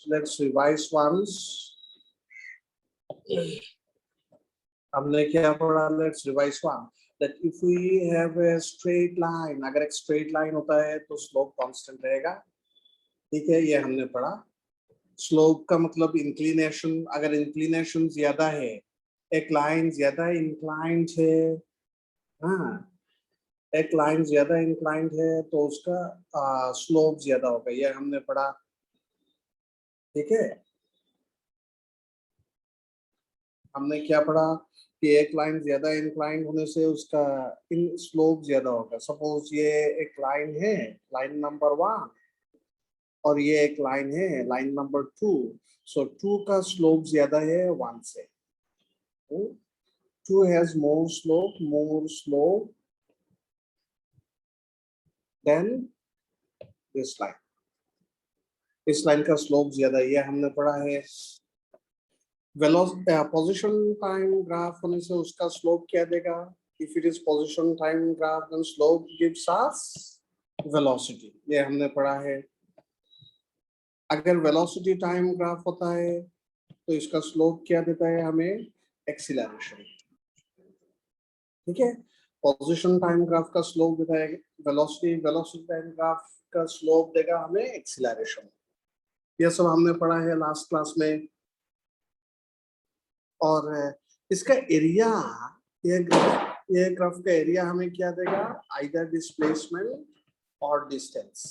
let's revise once. हमने क्या पढ़ा? Let's revise one. That if we have a straight line, अगर एक straight line होता है तो slope constant रहेगा. ठीक है, ये हमने पढ़ा. Slope का मतलब inclination, अगर inclination ज्यादा है, एक line ज्यादा inclined है, हाँ, एक line ज्यादा inclined है तो उसका slope ज्यादा होगा. ये हमने पढ़ा. ठीक है, हमने क्या पढ़ा कि एक लाइन ज्यादा इंक्लाइंड होने से उसका इन स्लोप ज्यादा होगा. सपोज ये एक लाइन है, लाइन नंबर 1, और ये एक लाइन है, लाइन नंबर 2. सो 2 का स्लोप ज्यादा है 1 से. 2 has more slope than this line. इस लाइन का स्लोप ज्यादा, ये हमने पढ़ा है. पोजीशन टाइम ग्राफ होने से उसका स्लोप क्या देगा? If it is position time graph then slope gives us velocity. ये हमने पढ़ा है. अगर वेलोसिटी टाइम ग्राफ होता है तो इसका स्लोप क्या देता है हमें? एक्सीलरेशन. ठीक है, पोजीशन टाइम ग्राफ का स्लोप देता है वेलोसिटी टाइम ग्राफ का स्लोप देगा हमें एक्सीलरेशन. ये सब हमने पढ़ा है लास्ट क्लास में. और इसका एरिया, ये ग्राफ का एरिया हमें क्या देगा? आइदर डिस्प्लेसमेंट और डिस्टेंस.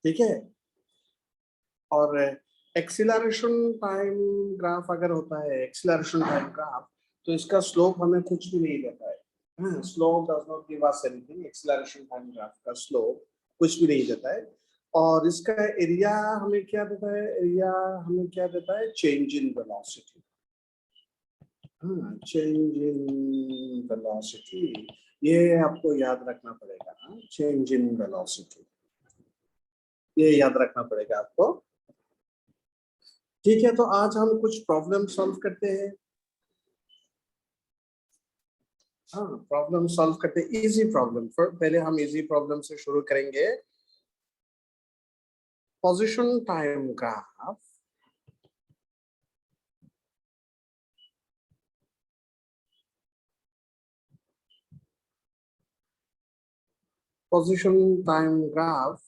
ठीक है, और एक्सीलरेशन टाइम ग्राफ अगर होता है, एक्सीलरेशन टाइम ग्राफ, तो इसका स्लोप हमें कुछ भी नहीं देता है. Slope does not give us anything. Acceleration time graph का स्लोप कुछ भी नहीं देता है. और इसका एरिया हमें क्या देता है? एरिया हमें क्या देता है? Change in velocity. Change in velocity, ये आपको याद रखना पड़ेगा. चेंज इन वेलोसिटी, ये याद रखना पड़ेगा आपको. ठीक है, तो आज हम कुछ प्रॉब्लम सॉल्व करते हैं. हाँ, प्रॉब्लम सॉल्व करते हैं. Easy problem. पहले हम इजी प्रॉब्लम से शुरू करेंगे. Position time graph, position time graph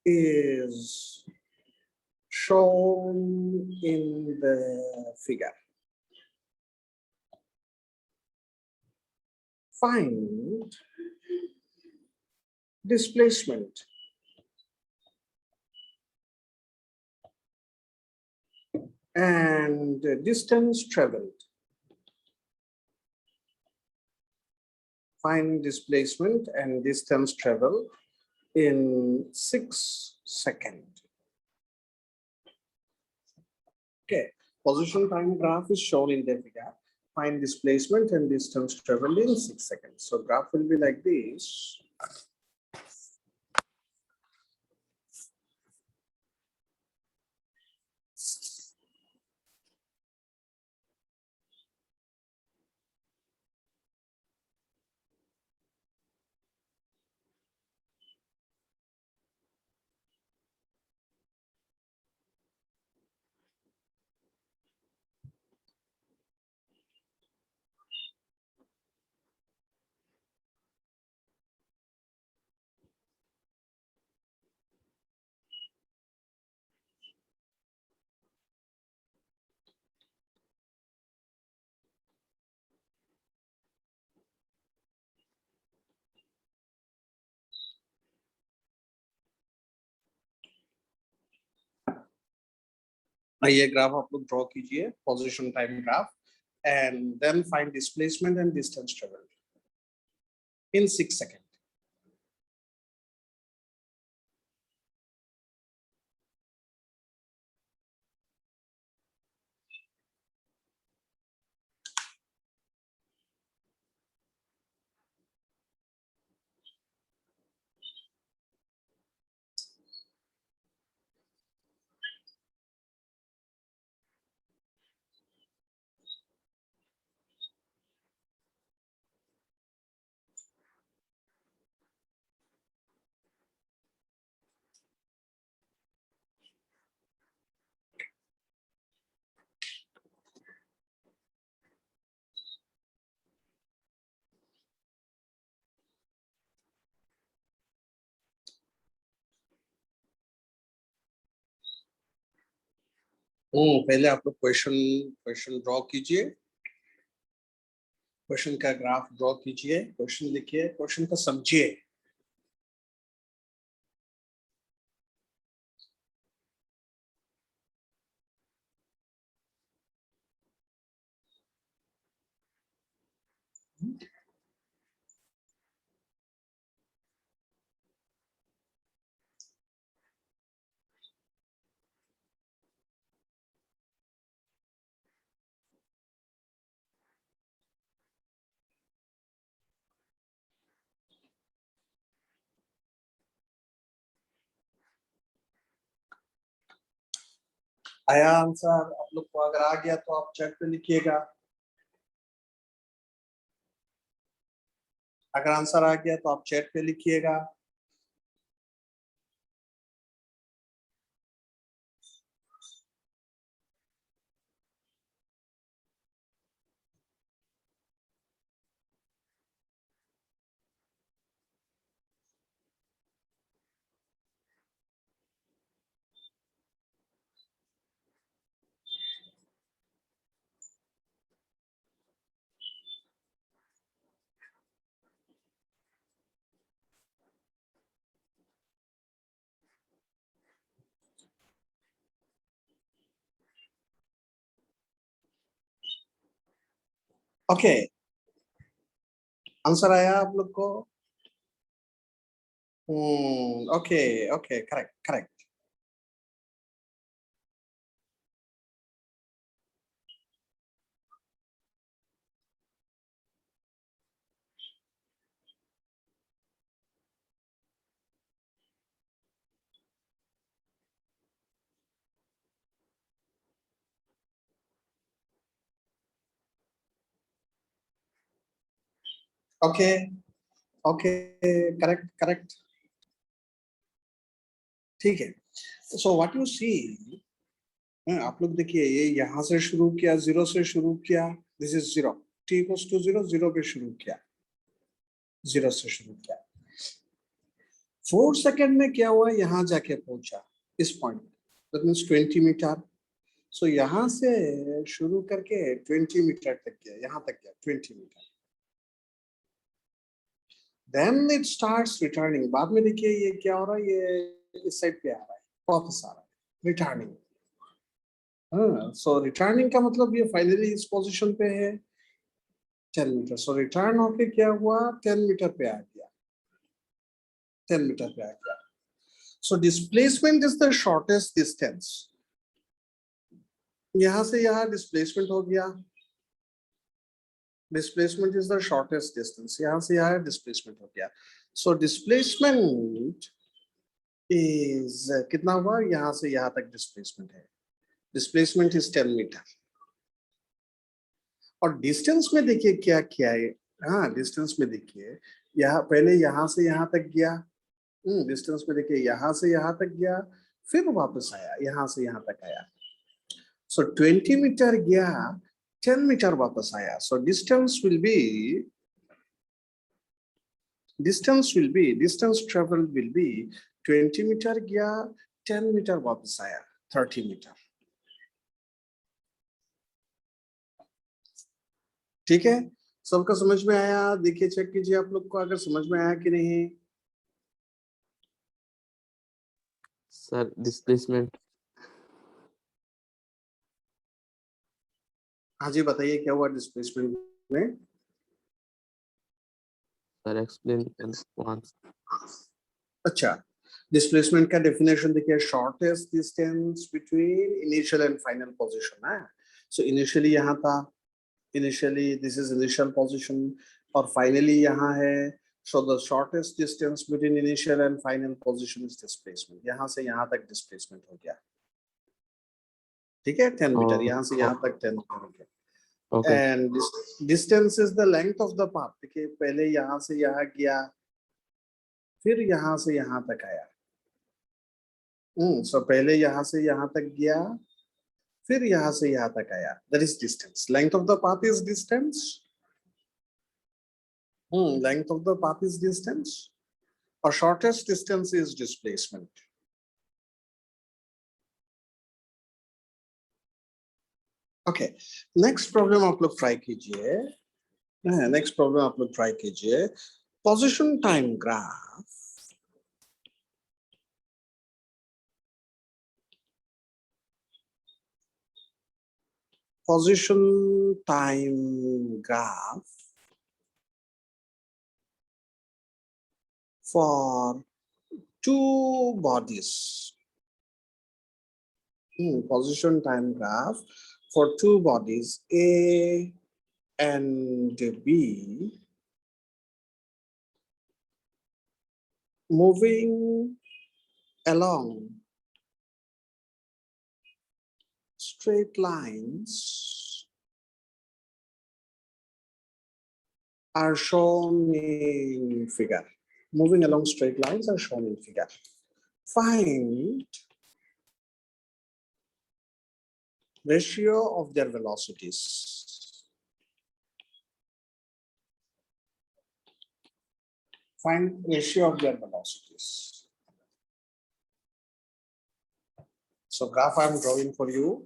is shown in the figure. Find displacement and distance traveled. Find displacement and distance traveled in 6 seconds. Okay, position time graph is shown in the figure. Find displacement and distance traveled in 6 seconds. So graph will be like this. ये graph आप लोग draw कीजिए, position time graph, and then find displacement and distance traveled in 6 seconds. पहले आप लोग question draw कीजिए, question का graph draw कीजिए, क्वेश्चन लिखिए, क्वेश्चन को समझिए। आया आंसर आप लोग को? अगर आ गया तो आप चैट पे लिखिएगा। अगर आंसर आ गया तो आप चैट पे लिखिएगा। ओके, आंसर आया आप लोग को? Okay okay, correct correct. Okay okay, correct correct, ठीक है। सो व्हाट यू सी, आप लोग देखिए, ये यहां से शुरू किया, जीरो से शुरू किया, this is zero, t equals to zero, zero पे शुरू किया, जीरो से शुरू किया, 4 सेकेंड में क्या हुआ, यहां जाके पहुंचा इस पॉइंट, दैट मीन्स 20 मीटर। सो यहां से शुरू करके 20 मीटर तक गया, यहां तक गया 20 metre, then it starts returning. बाद में देखिए ये क्या हो रहा है, ये इस साइड पे आ रहा है, वापस आ रहा है, रिटर्निंग। हाँ, सो रिटर्निंग का मतलब ये फाइनली इस पोजीशन पे है 10 मीटर। सो रिटर्न होके क्या हुआ, 10 मीटर पे आ गया, 10 मीटर पे आ गया। So displacement is the shortest distance. यहां से यहां डिस्प्लेसमेंट हो गया, displacement is the shortest distance, यहां से यहां डिस्प्लेसमेंट हो गया। सो डिस्प्लेसमेंट इज कितना हुआ, यहां से यहां तक डिस्प्लेसमेंट है, डिस्प्लेसमेंट इज 10 मीटर। और डिस्टेंस में देखिए क्या किया है, हाँ डिस्टेंस में देखिए, यहाँ पहले यहां से यहां तक गया, डिस्टेंस में देखिए यहां से यहां तक गया, फिर वापस आया, यहां से यहां तक आया। सो 20 मीटर गया, 10 मीटर वापस आया। So distance travel will be 20 metre गया, 10 मीटर वापस आया, 30 मीटर। ठीक है, सबका समझ में आया? देखिए चेक कीजिए आप लोग को अगर समझ में आया कि नहीं। Sir displacement. हाँ जी, बताइए क्या हुआ डिस्प्लेसमेंट में। Sir explain once. अच्छा, डिस्प्लेसमेंट का डेफिनेशन देखिए, shortest distance between initial and final position है। सो इनिशियली यहाँ था, initially this is initial position, और फाइनली यहाँ है। So the shortest distance between initial and final position is displacement. यहाँ से यहाँ तक डिस्प्लेसमेंट हो गया, ठीक है, 10 मीटर, यहाँ से यहाँ तक 10 मीटर हो गया। Okay and distance is the length of the path. देखिए पहले यहाँ से यहाँ गया, फिर यहाँ से यहाँ तक आया। सो पहले यहाँ से यहाँ तक गया, फिर यहाँ से यहाँ तक आया, that is distance. Length of the path is distance. Length of the path is distance, और shortest distance is displacement. Okay, next problem आप लोग ट्राई कीजिए। नेक्स्ट प्रॉब्लम आप लोग ट्राई कीजिए। Position time graph for two bodies. Position time graph for two bodies A and B moving along straight lines are shown in figure. Moving along straight lines are shown in figure. Find ratio of their velocities. Find ratio of their velocities. So graph I'm drawing for you.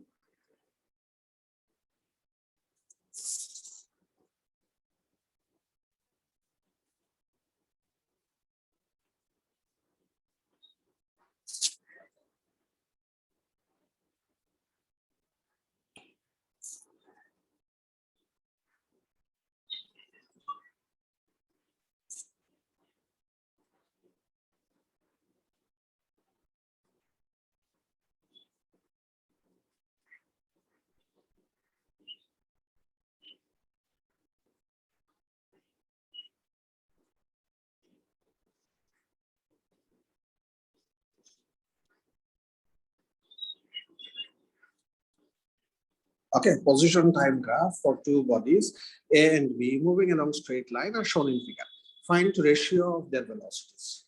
Okay, position time graph for two bodies A and B moving along straight line are shown in figure. Find ratio of their velocities.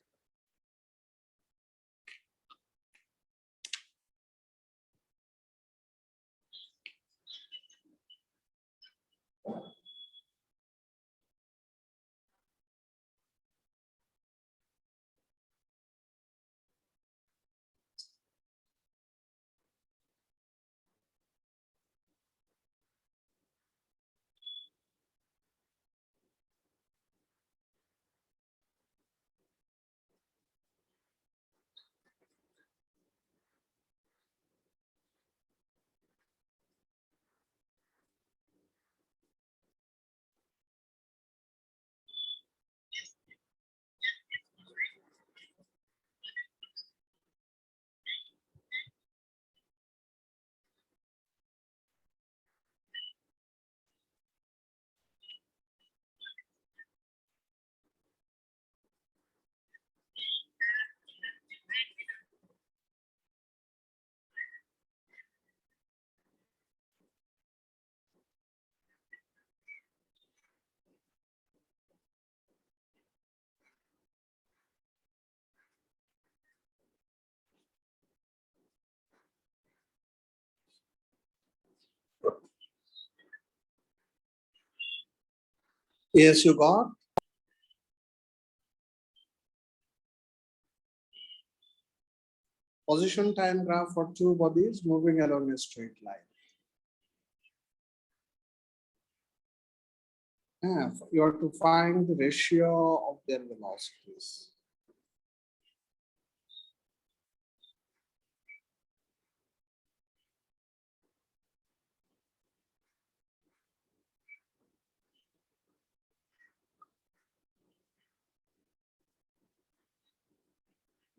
Yes, you got. Position time graph for two bodies moving along a straight line. You have to find the ratio of their velocities.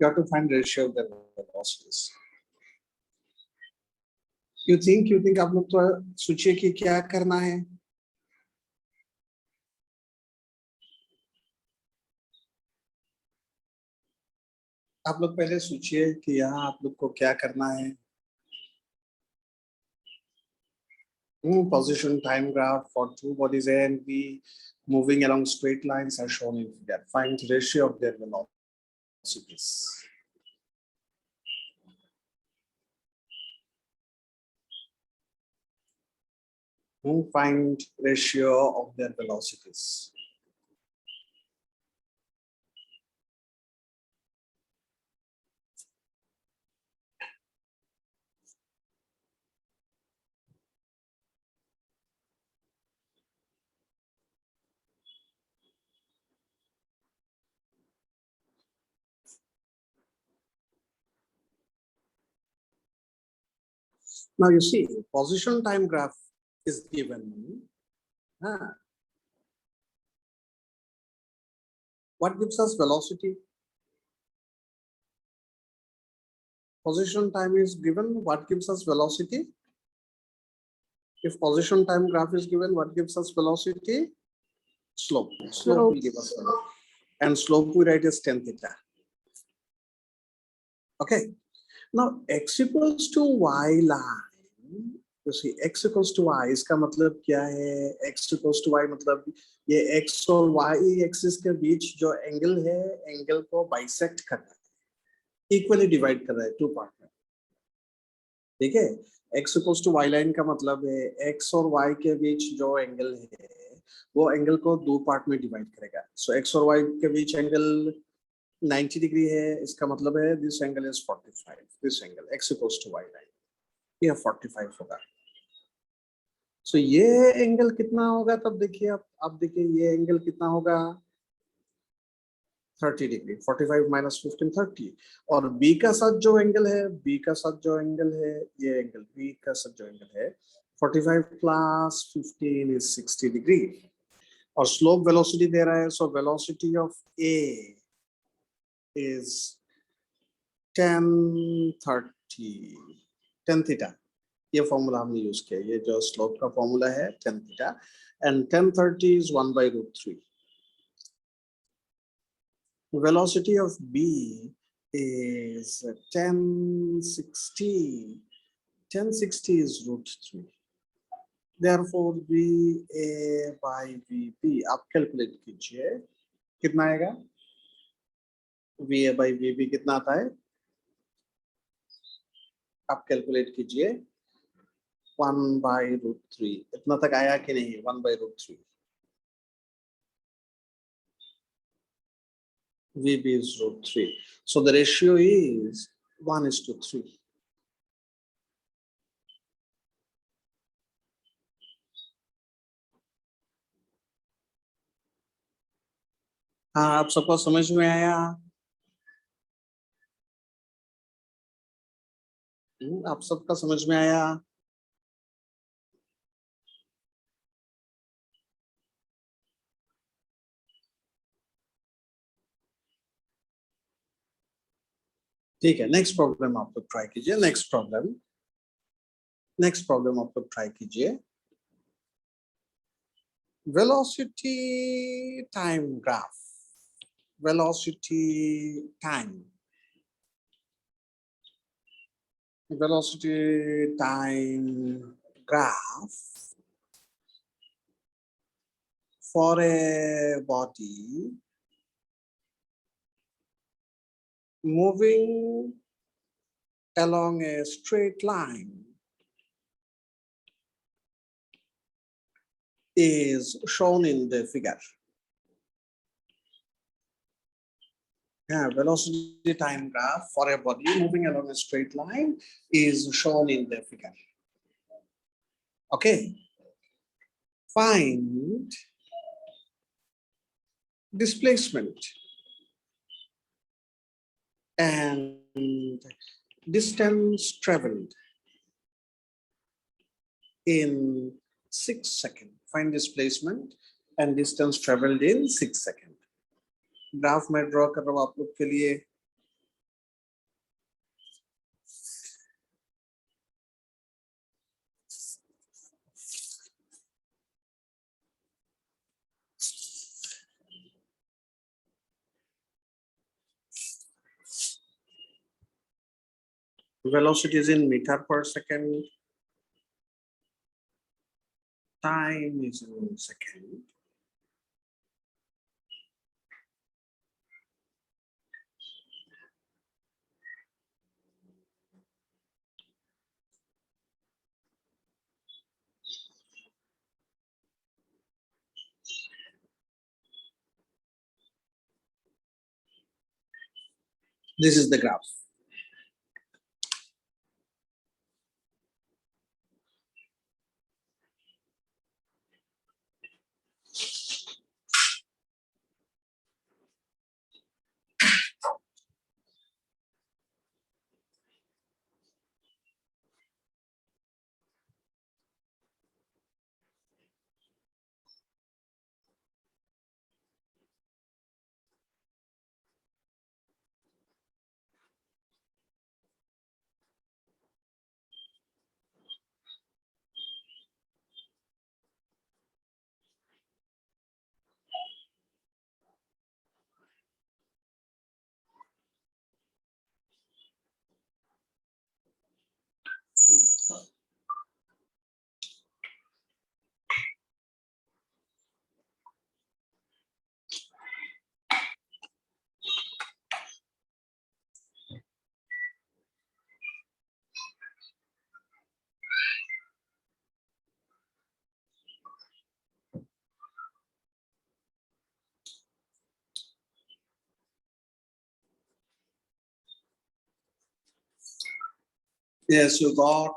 You have to find ratio of their velocities. You think आप लोग तो सोचिए कि क्या करना है. आप लोग पहले सोचिए कि यहाँ आप लोग को क्या करना है. Position time graph for two bodies A and B moving along straight lines are shown in figure. Find ratio of their velocities. Find ratio of their velocities. Now you see, position time graph is given. What gives us velocity? Position time is given. What gives us velocity? If position time graph is given, what gives us velocity? Slope. Slope will give us velocity. And slope we write as tan theta. Okay. Now x equals to y line. You see, x equals to y. इसका मतलब क्या है? X equals to y मतलब ये x और y axis के बीच जो angle है, एंगल को बाइसेक्ट कर रहा है, इक्वली डिवाइड कर रहा है टू पार्ट में. ठीक है. x equals to y line का मतलब है x और y के बीच जो एंगल है वो एंगल को दो पार्ट में डिवाइड करेगा. सो x और y के बीच एंगल 90 डिग्री है. इसका मतलब है this angle is 45. This angle x equals to y line ये 45 होगा. सो ये एंगल कितना होगा? तब देखिए अब देखिए ये एंगल कितना होगा? 30 डिग्री. 45 माइनस 15 30. और b का साथ जो एंगल है, b का साथ जो एंगल है, ये एंगल b का साथ जो एंगल है 45 प्लस 15 इज 60 डिग्री. और स्लोप वेलोसिटी दे रहा है. So velocity of a is 10 theta. ये फॉर्मूला हमने यूज किया. ये जो स्लोप का फॉर्मूला है 10 theta and 1030 is 1/√3. Velocity of B is 1060. 1060 is √3. Therefore, VA by VB आप कैलकुलेट कीजिए कितना आएगा? VA by VB कितना आता है? आप कैलकुलेट कीजिए. 1/√3. इतना तक आया कि नहीं? 1/√3. VB is √3. So the ratio is 1:3. हाँ, आप सबको समझ में आया? आप सबका समझ में आया? ठीक है. नेक्स्ट प्रॉब्लम आप लोग ट्राई कीजिए. नेक्स्ट प्रॉब्लम आप लोग ट्राई कीजिए. Velocity time graph. velocity time graph for a body moving along a straight line is shown in the figure. Yeah, velocity time graph for a body moving along a straight line is shown in the figure. Okay. Find displacement and distance traveled in 6 seconds. Find displacement and distance traveled in 6 seconds. Graph में draw कर रहा हूं आप लोग के लिए. Velocity is in meter per second. Time is in second. This is the graph. Yes, you got.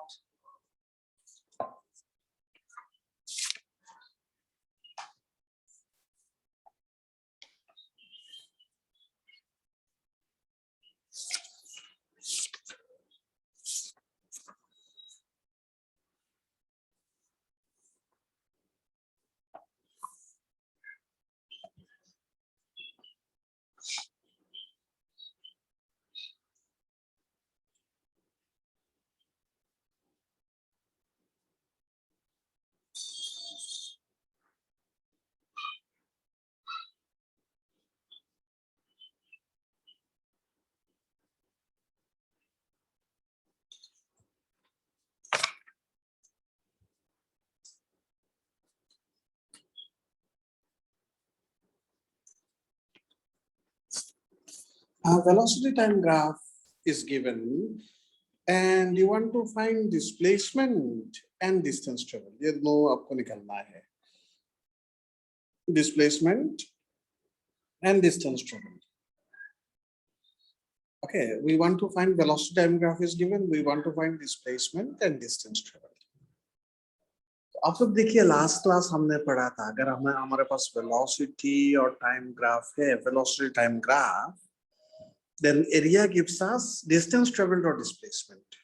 A velocity time graph is given, and you want to find displacement and distance travel. ये दो आपको निकालना है. Displacement and distance travel. Okay, we want to find velocity time graph is given. We want to find displacement and distance travel. तो आप लोग देखिए last class हमने पढ़ा था, अगर हमें हमारे पास वेलोसिटी और टाइम ग्राफ है, velocity time graph, then area gives us distance traveled or displacement.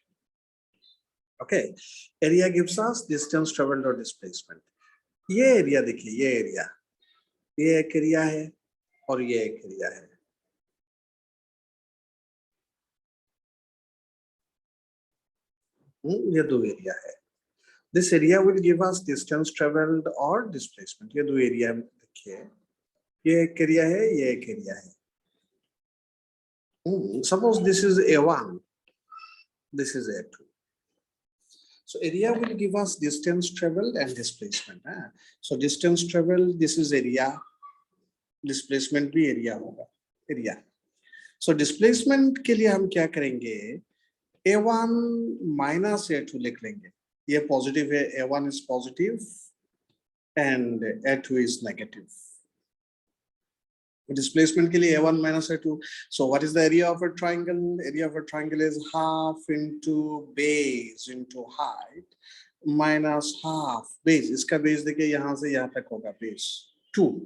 Okay, area gives us distance traveled or displacement. ये एरिया देखिए, ये एरिया, ये एक एरिया है और ये एक एरिया है. ये दो एरिया है. This area will give us distance traveled or displacement. ये दो एरिया देखिए, ये एक एरिया है, ये एक एरिया है. Suppose this is A1, this is A2. So area will give us distance traveled and displacement. So distance traveled, this is area. Displacement भी area होगा, area. So displacement के लिए हम क्या करेंगे? A1 minus A2 लिख लेंगे. ये positive है, A1 is positive and A2 is negative. Displacement के लिए A1 minus A2. So what is the area of a triangle? Area of a triangle is half into base into height minus half base. इसका base देखिए यहाँ से यहाँ तक होगा base 2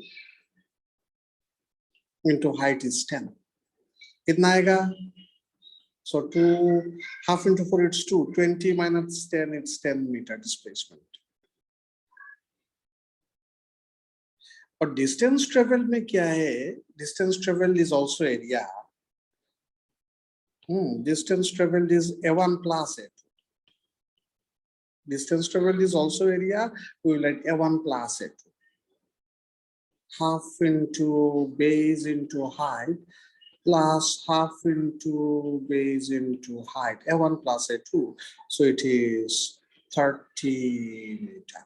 into height is 10. कितना आएगा? So 2 half into 4 it's 2. 20 minus 10 it's 10 meter displacement. और distance travel में क्या है? Distance travel is also area. Distance travel is A1 plus A2. Distance travel is also area. We will write A1 plus A2. Half into base into height plus half into base into height. A1 plus A2. So it is 30 meter.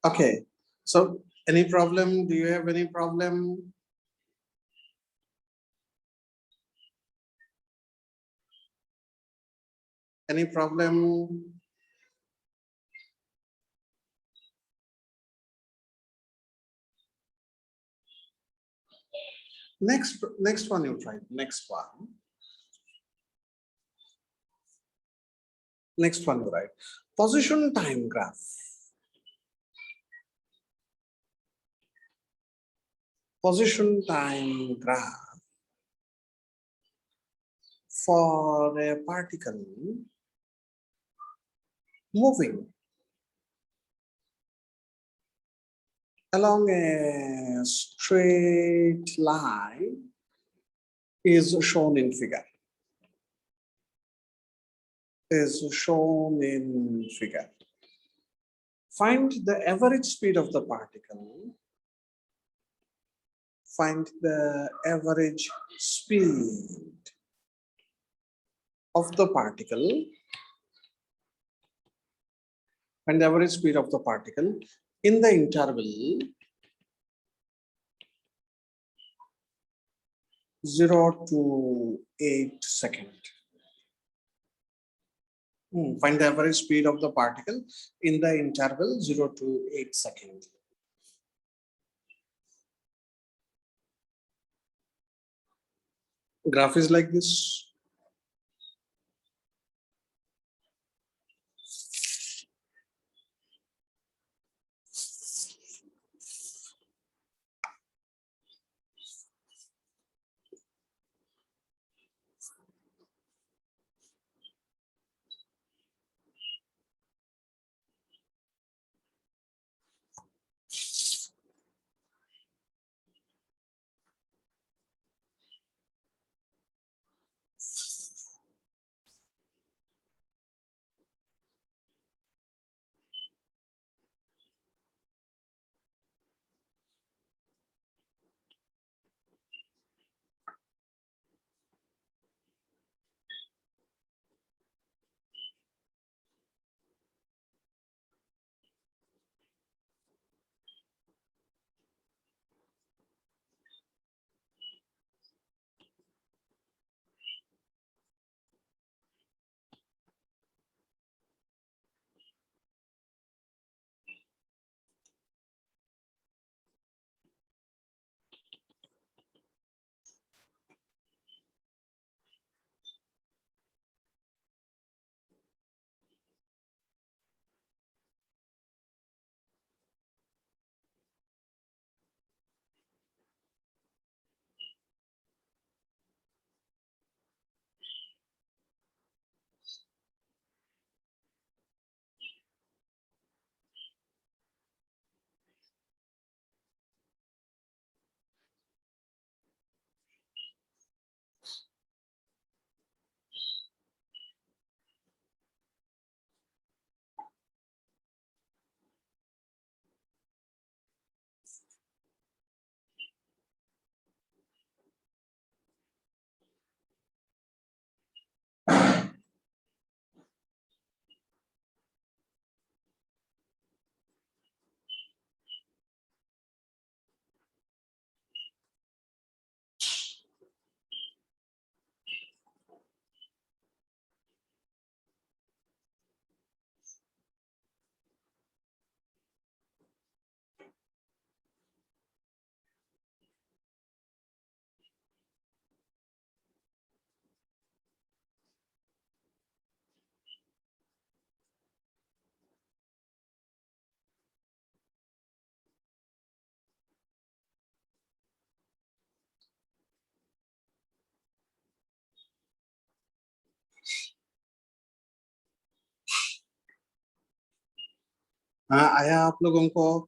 Okay, so any problem? Do you have any problem? Any problem? Next one you try. Next one. Next one you write. Position time graph. Position time graph for a particle moving along a straight line is shown in figure. Find the average speed of the particle. Find the average speed of the particle, find the average speed of the particle in the interval 0 to 8 seconds. Find the average speed of the particle in the interval 0 to 8 seconds. Graph is like this. हाँ आया आप लोगों को?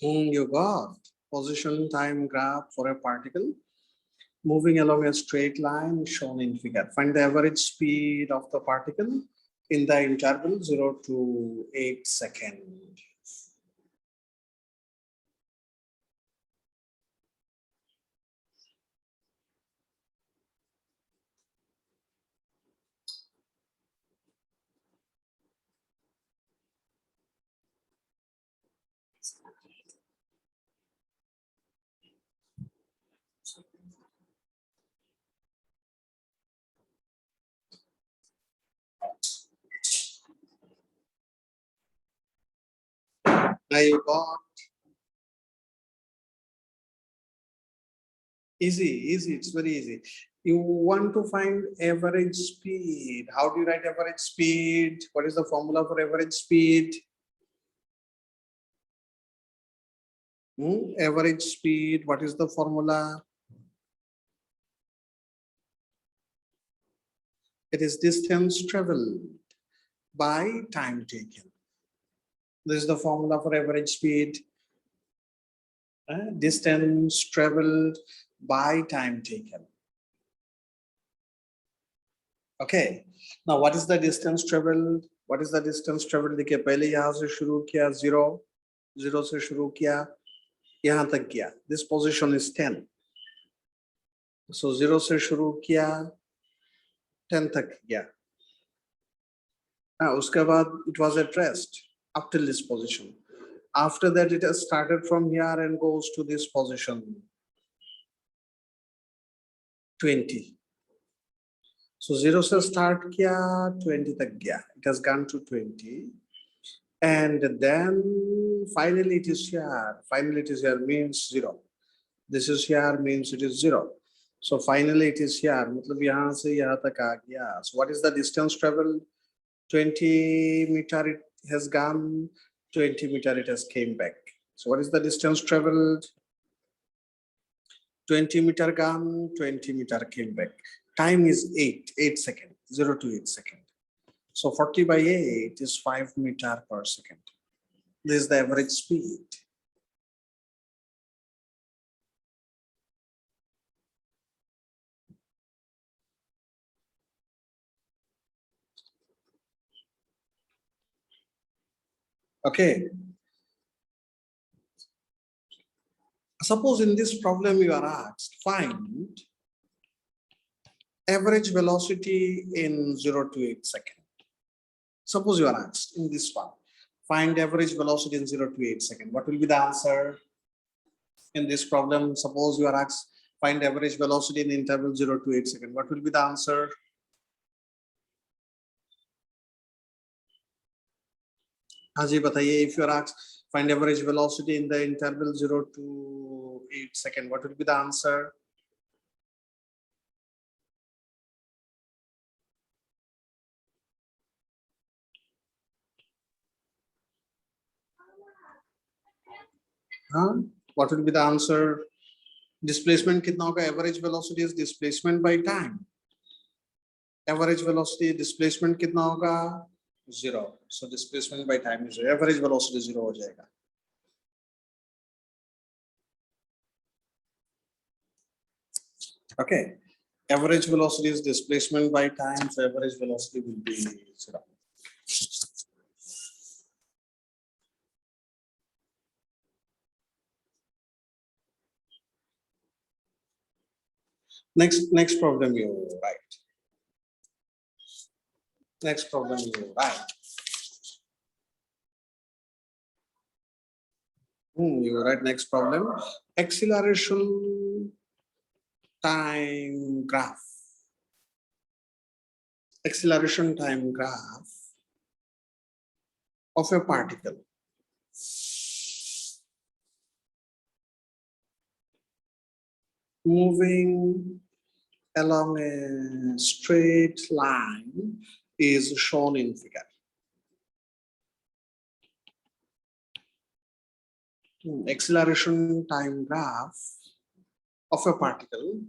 You got position time graph for a particle moving along a straight line shown in figure. Find the average speed of the particle in the interval 0 to 8 seconds. Now you got easy, it's very easy. You want to find average speed. How do you write average speed? What is the formula for average speed? Average speed, what is the formula? It is distance traveled by time taken. This is the formula for average speed. Distance traveled by time taken. Okay, now what is the distance traveled? What is the distance traveled? देखिए पहले यहाँ से शुरू किया 0, 0 से शुरू किया यहाँ तक किया. This position is 10. So 0 से शुरू किया 10 तक गया. उसके बाद it was at rest up till this position. After that it has started from here and goes to this position 20. So 0 से start किया 20 तक गया. It has gone to 20. And then finally it is here. Finally it is here means 0. This is here means it is 0. So finally it is here. मतलब यहाँ से यहाँ तक आ गया. So what is the distance traveled? 20 meter it has gone. 20 meter it has came back. So what is the distance traveled? 20 meter gone. 20 meter came back. Time is 8 seconds. 0 to 8 seconds. So 40 by 8 is 5 meter per second. This is the average speed. Okay. Suppose in this problem you are asked, find average velocity in 0 to 8 seconds. Suppose you are asked in this one, find average velocity in 0 to 8 seconds. What will be the answer in this problem? Suppose you are asked, find average velocity in interval 0 to 8 seconds. What will be the answer? Haji, bataiye, if you are asked, find average velocity in the interval 0 to 8 seconds. What will be the answer? Huh? What will be the answer? Displacement kitna hoga? Average velocity is displacement by time. Average velocity displacement kitna hoga? 0. So displacement by time is 0. Average velocity 0 ho jayega. Okay. Average velocity is displacement by time. So average velocity will be 0. Next problem you write. Next problem you write. You write next problem. Acceleration time graph. Acceleration time graph of a particle. Moving along a straight line is shown in figure. Acceleration time graph of a particle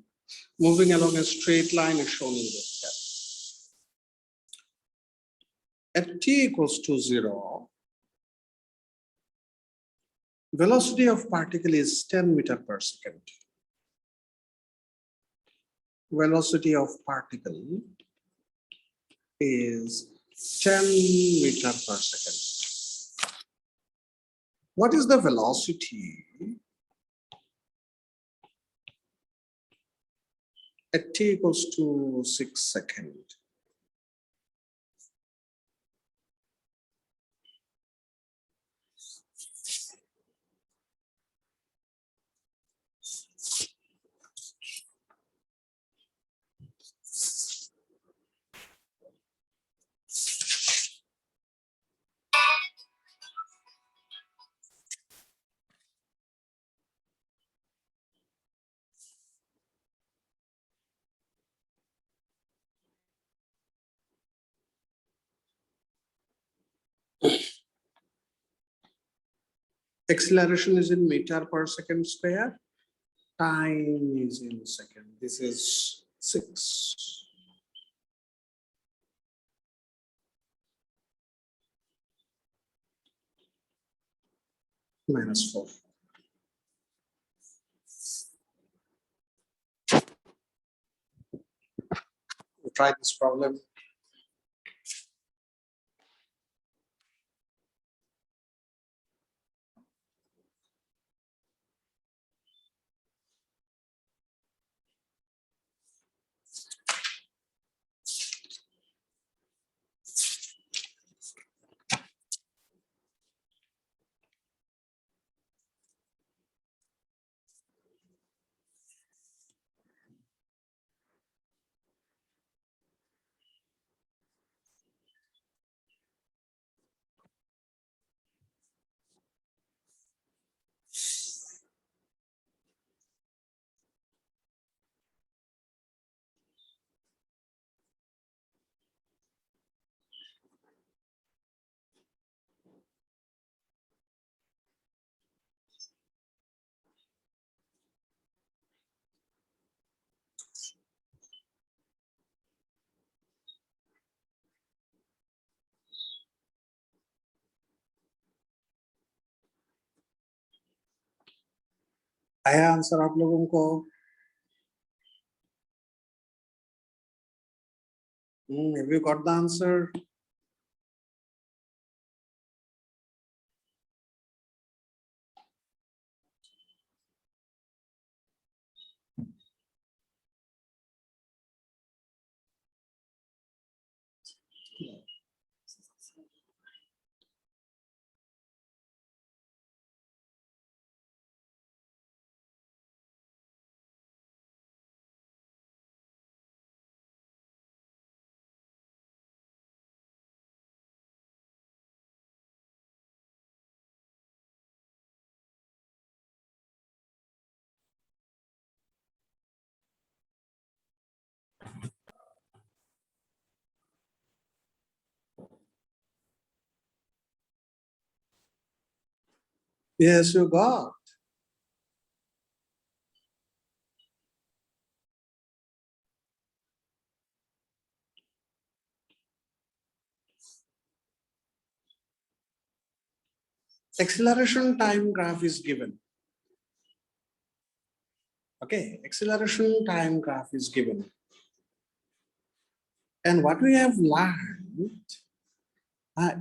moving along a straight line is shown in this figure. At t equals to 0, velocity of particle is 10 meter per second. Velocity of particle is 10 meter per second. What is the velocity at t equals to 6 seconds? Acceleration is in meter per second square. Time is in second. This is 6. Minus 4. try this problem. आया answer आप लोगों को? Have you got the answer? Yes, you got. Acceleration time graph is given. Okay, acceleration time graph is given. And what we have learned,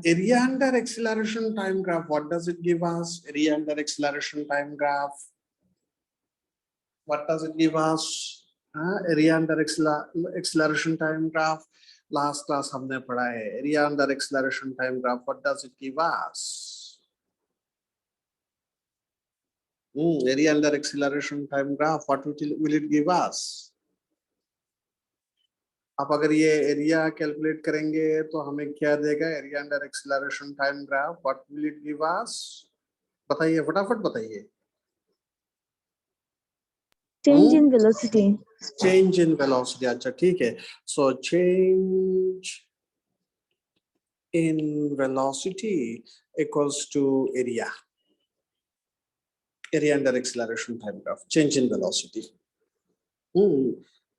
area under acceleration time graph, what does it give us? Area under acceleration time graph. What does it give us? Area under acceleration time graph. Last class हमने पढ़ा है. Area under acceleration time graph. What does it give us? Area under acceleration time graph. What will it give us? आप अगर ये area calculate करेंगे तो हमें क्या देगा? Area under acceleration time graph. What will it give us? बताइए, फटाफट बताइए. Change in velocity. Change in velocity. अच्छा ठीक है. So change in velocity equals to area. Area under acceleration time graph. Change in velocity.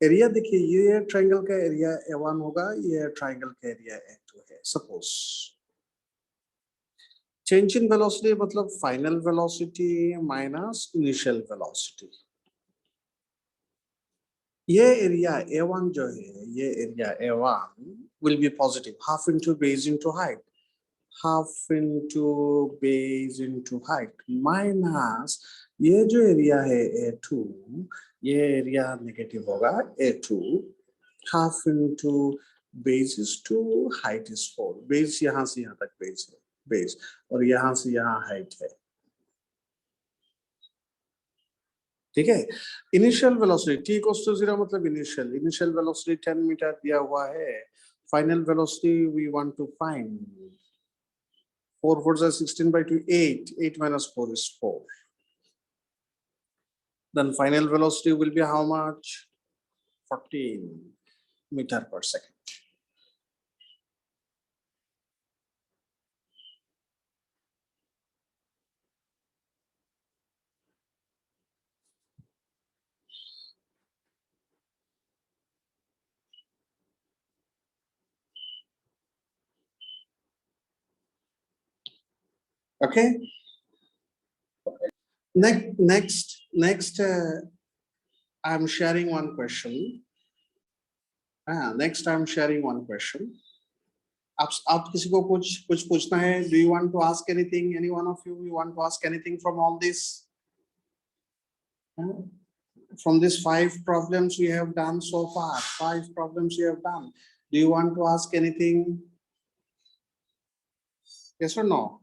Area देखिए, ये triangle का area A1 होगा, ये ट्रायंगल का एरिया A2 है. सपोज चेंज इन वेलोसिटी मतलब final velocity minus initial velocity. ये area A1 जो है, ये area A1 will be positive, half into base into height, half into base into height, minus ये जो एरिया है A2, ये एरिया नेगेटिव होगा A2, half into base is 2, height is 4. base यहाँ से यहाँ तक base है, base, और यहाँ से यहाँ height है. ठीक है. Initial velocity t equals to 0 मतलब इनिशियल वेलोसिटी 10 मीटर दिया हुआ है. Final velocity we want to find. 4 4 are 16 by 2 8. 8 minus 4 is 4. Then final velocity will be how much? 14 meter per second. Okay. Next, I'm sharing one question. Next I'm sharing one question. आप किसी को कुछ पूछना है? Do you want to ask anything? Any one of you want to ask anything from all this? From these 5 problems we have done so far, 5 problems we have done. Do you want to ask anything? Yes or no?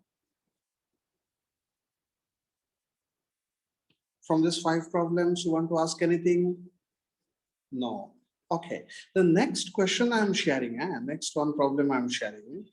From these 5 problems, you want to ask anything? No. Okay. The next question I'm sharing, next one problem I'm sharing.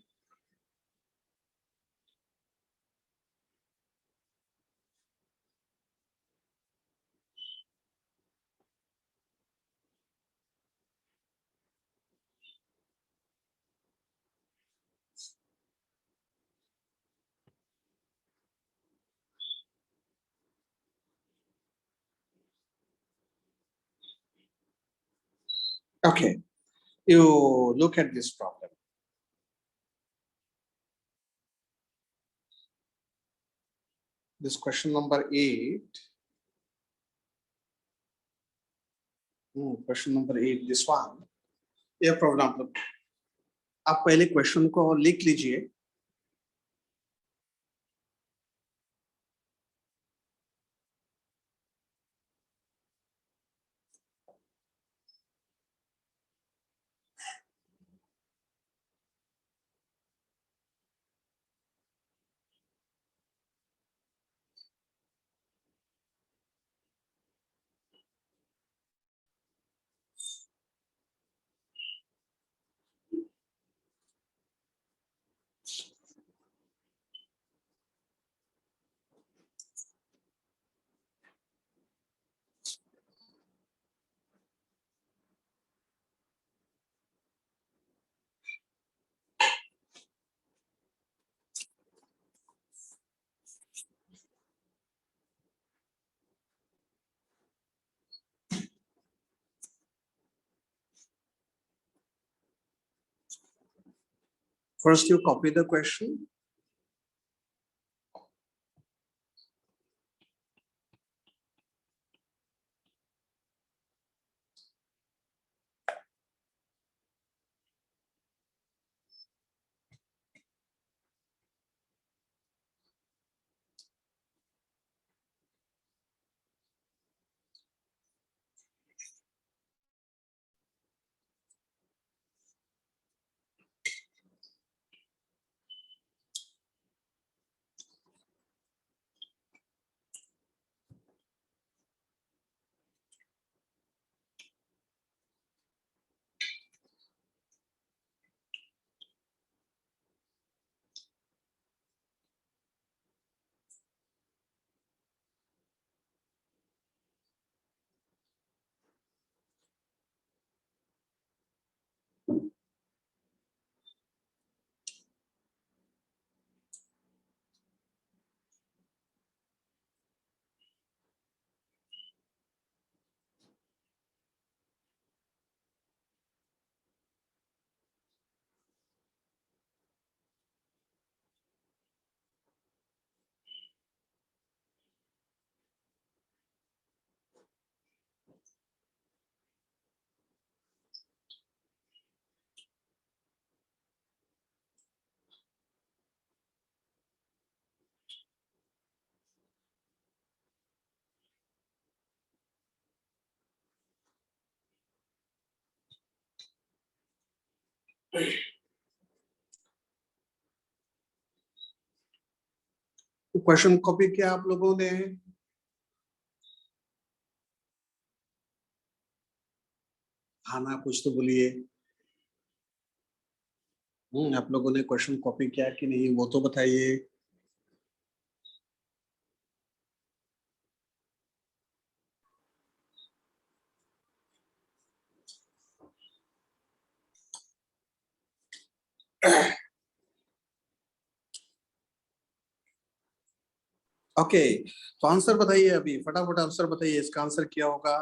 Okay. You look at this problem. This question number 8. Question number 8, this one. ये problem. आप पहले question को लिख लीजिए. First, you copy the question. Question copy किया आप लोगों ने? हाँ ना, कुछ तो बोलिए. आप लोगों ने क्वेश्चन कॉपी किया कि नहीं, वो तो बताइए. ओके, तो आंसर बताइए अभी, फटाफट आंसर बताइए. इसका आंसर क्या होगा?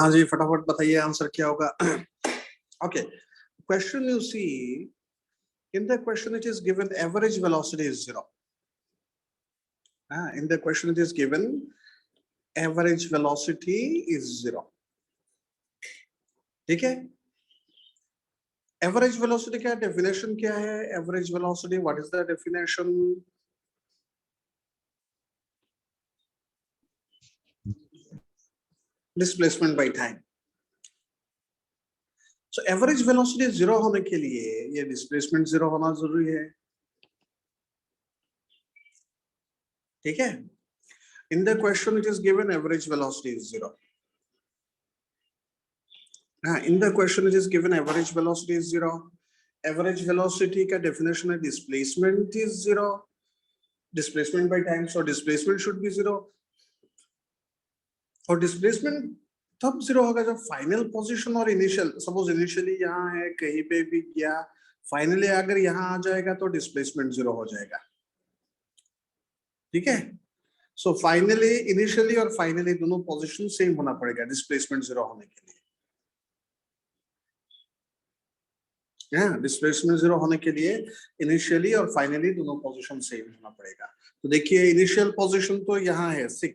हाँ जी, फटाफट बताइए आंसर क्या होगा. Okay, question you see, in the question it is given average velocity is 0. In the question it is given average velocity is 0. ठीक है. Average velocity क्या definition क्या है? Average velocity, what is the definition? Displacement by time. So average velocity 0 होने के लिए ये displacement 0 होना जरूरी है. ठीक है. In the question it is given average velocity is 0. In the question it is given average velocity is 0. Average velocity का definition है displacement is 0. Displacement by time, so displacement should be 0. और displacement तब 0 होगा जब final position और initial, suppose initially यहाँ है कहीं पे भी गया, finally अगर यहाँ आ जाएगा तो displacement 0 हो जाएगा. ठीक है. So finally, initially और finally दोनों position same होना पड़ेगा displacement 0 होने के लिए. डिस्प्लेसमेंट 0 होने के लिए इनिशियली और फाइनली दोनों पोजीशन सेम होना पड़ेगा. तो देखिए इनिशियल पोजीशन तो यहाँ है 6,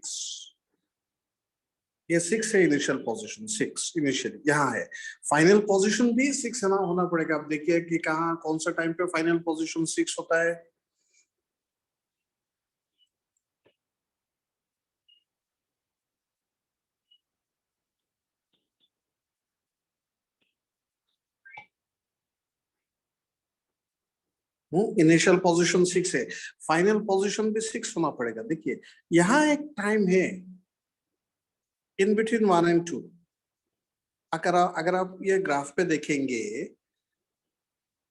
ये 6 है इनिशियल पोजीशन, 6 इनिशियली यहाँ है. फाइनल पोजीशन भी 6 होना पड़ेगा. अब देखिए कि कहाँ कौन सा टाइम पे फाइनल पोजीशन 6 होता है. इनिशियल पोजीशन 6 है, फाइनल पोजीशन भी 6 होना पड़ेगा. देखिए यहाँ एक टाइम है इन बिटवीन 1 and 2. अगर आप ये ग्राफ पे देखेंगे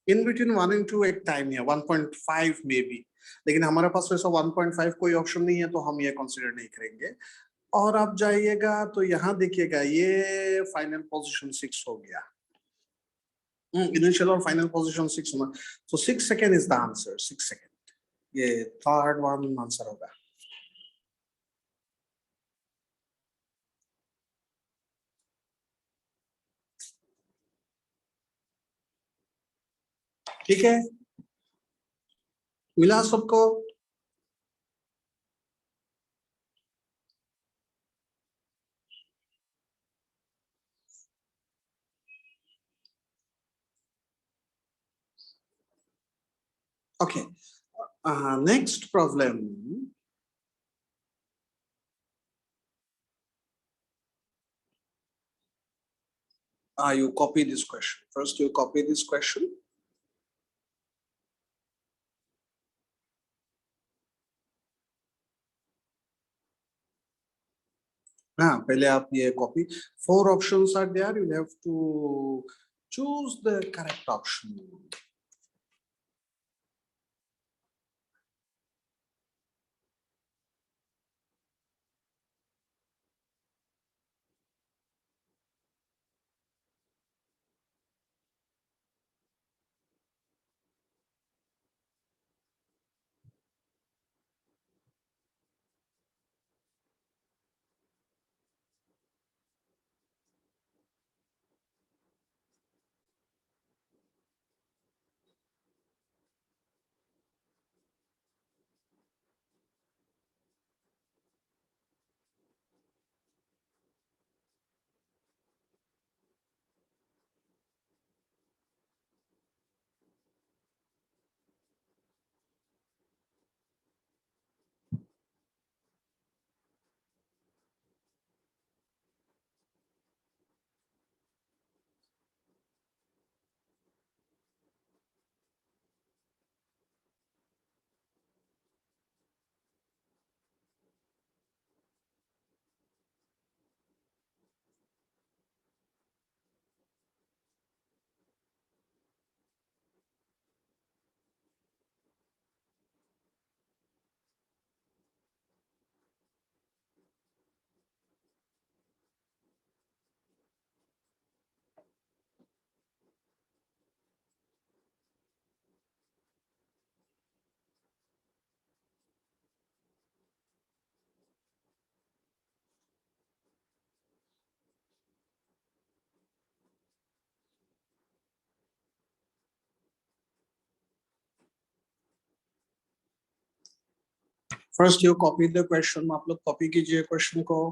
इन बिटवीन 1 and 2 एक टाइम है 1.5 में भी, लेकिन हमारे पास वैसा 1.5 कोई ऑप्शन नहीं है तो हम ये कंसीडर नहीं करेंगे. और आप जाइएगा तो यहाँ देखिएगा ये फाइनल पोजीशन 6 हो गया. इनिशियल और फाइनल पोजीशन 6 होना, so 6 second is the answer. 6 second ये थर्ड वन आंसर होगा. ठीक है, मिला सबको. Okay, next problem. You copy this question. First you copy this question. हाँ, पहले आप ये copy. 4 options are there, you have to choose the correct option. First you copy the question. आप लोग copy कीजिए question को.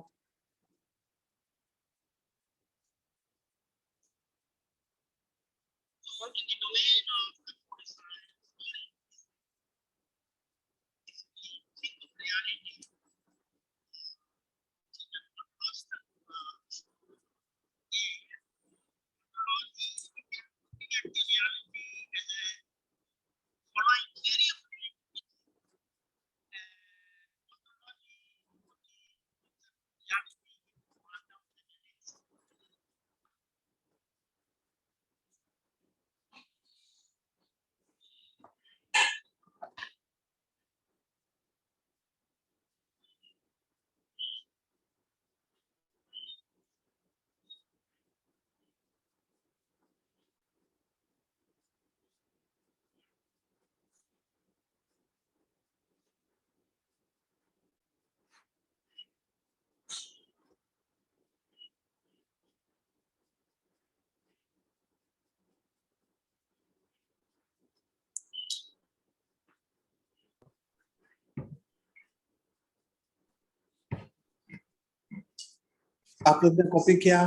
आप लोग ने copy किया?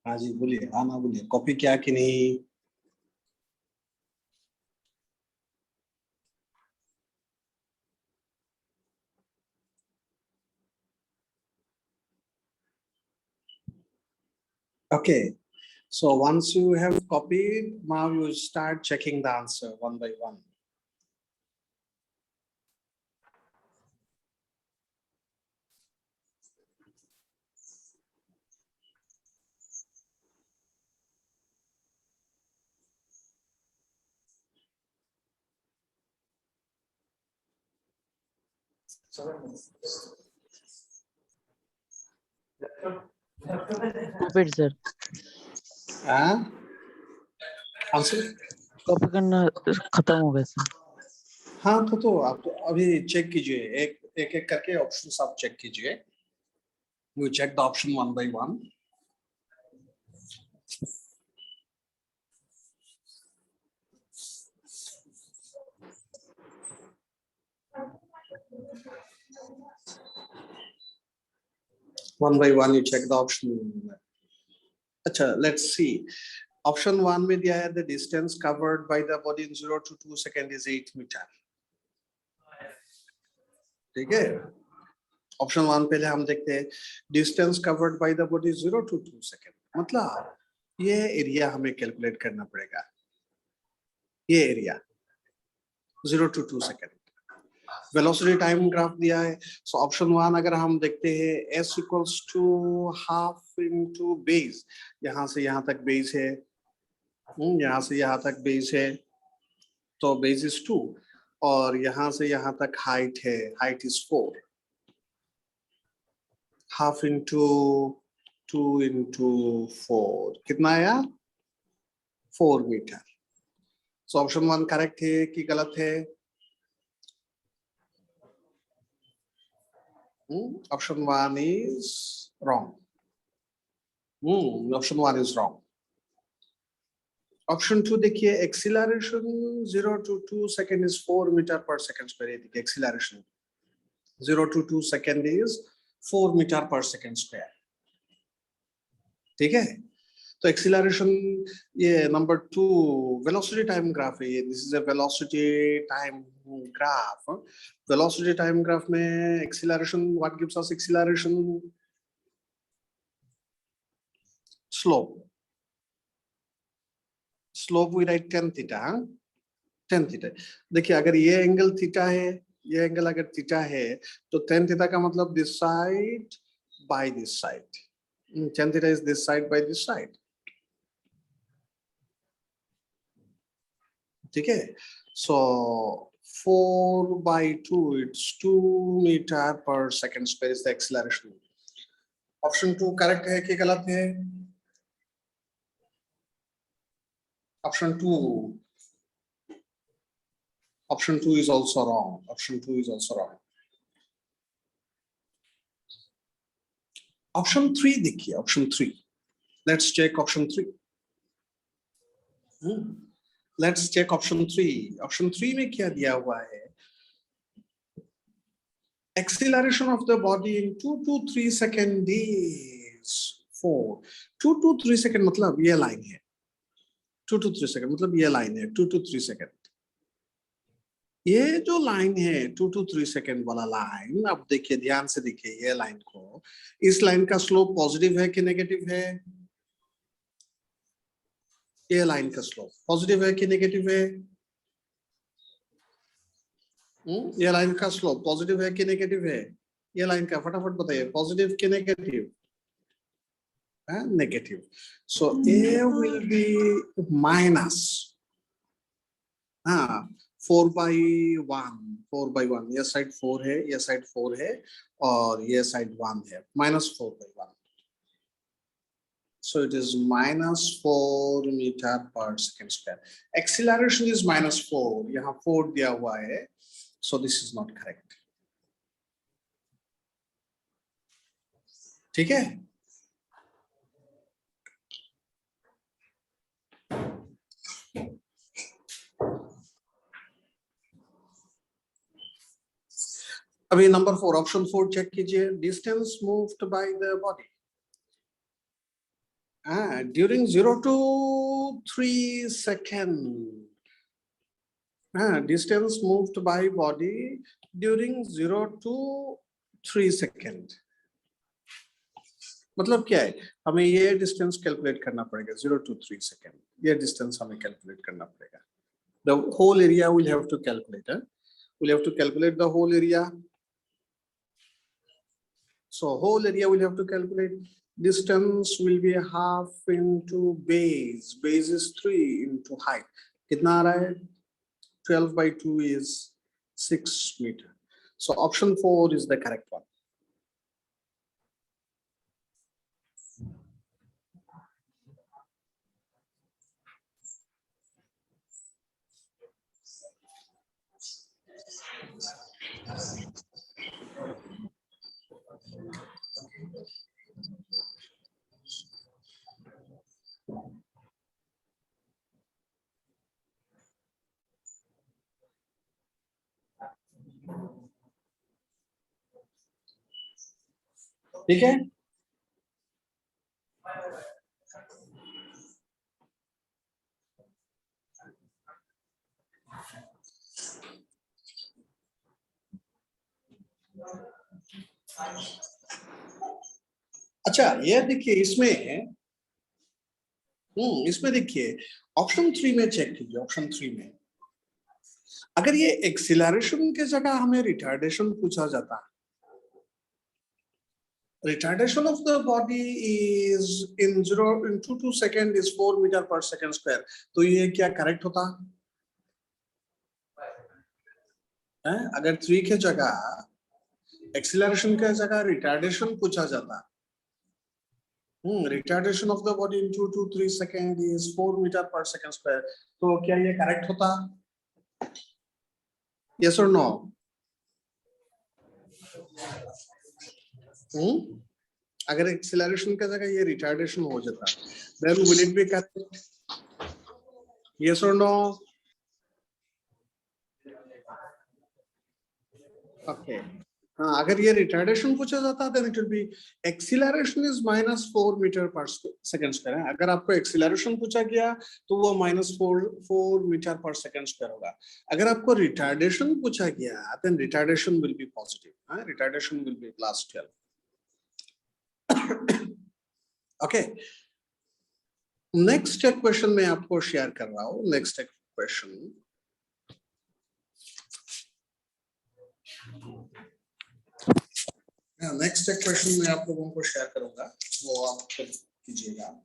हाँ जी बोलिए, आना बोलिए, copy किया कि नहीं? Okay. So once you have copied, now you start checking the answer one by one. Copy sir हाँ? Answer? कॉपी करना खत्म हो गया सर हाँ तो आप तो अभी चेक कीजिए, एक एक करके ऑप्शंस आप चेक कीजिए. You check the option one by one. One by one you check the option. अच्छा, let's see. Option one में दिया है the distance covered by the body in 0 to 2 seconds is 8 meter. ठीक है? Option one पहले हम देखते हैं distance covered by the body 0 to 2 seconds. मतलब ये एरिया हमें कैलकुलेट करना पड़ेगा. ये area 0 to 2 seconds. Velocity time graph दिया है. सो ऑप्शन वन अगर हम देखते हैं s equals to half into base. यहाँ से यहाँ तक बेस है, यहाँ से यहाँ तक बेस है, तो बेस इज 2 और यहाँ से यहाँ तक हाइट है, height is 4. Half into 2 into 4 कितना आया? 4 metre. So option one correct है कि गलत है? Option one is wrong. Option one is wrong. Option two देखिए, acceleration 0 to 2 second is 4 meter per second square. ये देखिए acceleration 0 to 2 second is 4 meter per second square. ठीक है? तो acceleration ये number 2 velocity time graph है ये. This is a velocity time graph. Velocity time graph में acceleration, what gives us acceleration? Slope. Slope we write tan theta. tan theta. देखिए अगर ये एंगल थीटा है, ये एंगल अगर थीटा है, तो tan theta का मतलब this side by this side. Tan theta is this side by this side. ठीक है? So 4 by 2, it's 2 meter per second square is the acceleration. Option 2 correct है कि गलत है? Option 2 is also wrong. Option 2 is also wrong. Option 3 देखिए, option 3. Let's check option 3. Let's check option 3. Option 3 में क्या दिया हुआ है? Acceleration of the body in 2 to 3 seconds is 4. 2 to 3 second मतलब ये लाइन है. 2 to 3 सेकंड मतलब ये लाइन है 2 to 3 सेकंड. ये जो लाइन है 2 to 3 सेकंड वाला लाइन, अब देखिए ध्यान से देखिए ये लाइन को. इस लाइन का स्लोप पॉजिटिव है कि नेगेटिव है? ये लाइन का स्लोप पॉजिटिव है कि नेगेटिव है? ये लाइन का स्लोप पॉजिटिव है कि नेगेटिव है? ये लाइन का फटाफट बताइए, पॉजिटिव कि negative? Negative. So A will be minus 4 by 1. 4 by 1. ये साइड 4 है, ये साइड 4 है और ये साइड 1 है. minus 4 by 1. So it is minus 4 meter per second square. Acceleration is minus 4. यहाँ 4 दिया हुआ है. So this is not correct. ठीक है? अभी नंबर 4 ऑप्शन 4 चेक कीजिए. Distance moved by the body during 0 to 3 seconds. Distance moved by body during 0 to 3 seconds. मतलब क्या है? हमें ये डिस्टेंस कैलकुलेट करना पड़ेगा 0 to 3 seconds. ये डिस्टेंस हमें कैलकुलेट करना पड़ेगा. The whole area we'll have to calculate. We'll have to calculate the whole area. So whole area we'll have to calculate. Distance will be half into base. Base is 3 into height. कितना आ रहा है? 12 by 2 is 6 meter. So option 4 is the correct one. ठीक है? अच्छा ये देखिए इसमें देखिए ऑप्शन 3 में चेक कीजिए. ऑप्शन 3 में अगर ये एक्सीलरेशन के जगह हमें रिटार्डेशन पूछा जाता, retardation of the body is in 2 to second is 4 meter per second square. तो ये क्या करेक्ट होता है? अगर 3 के जगह एक्सीलरेशन के जगह रिटार्डेशन पूछा जाता, retardation of the body in 2 to 3 second is 4 metre per second square, तो क्या ये करेक्ट होता? यस और नो? अगर एक्सीलरेशन का जगह ये रिटार्डेशन हो जाता, then will it be correct? Yes or no? Okay. हाँ, अगर ये रिटार्डेशन पूछा जाता then it will be acceleration is minus 4 meter per second square है. अगर आपको एक्सीलरेशन पूछा गया तो वो -4 मीटर पर सेकंड स्क्वायर होगा. अगर आपको रिटार्डेशन पूछा गया then retardation will be positive. Retardation will be +12. Okay, next question मैं आपको शेयर कर रहा हूं. नेक्स्ट क्वेश्चन मैं आप लोगों को शेयर करूंगा, वो आप कीजिएगा.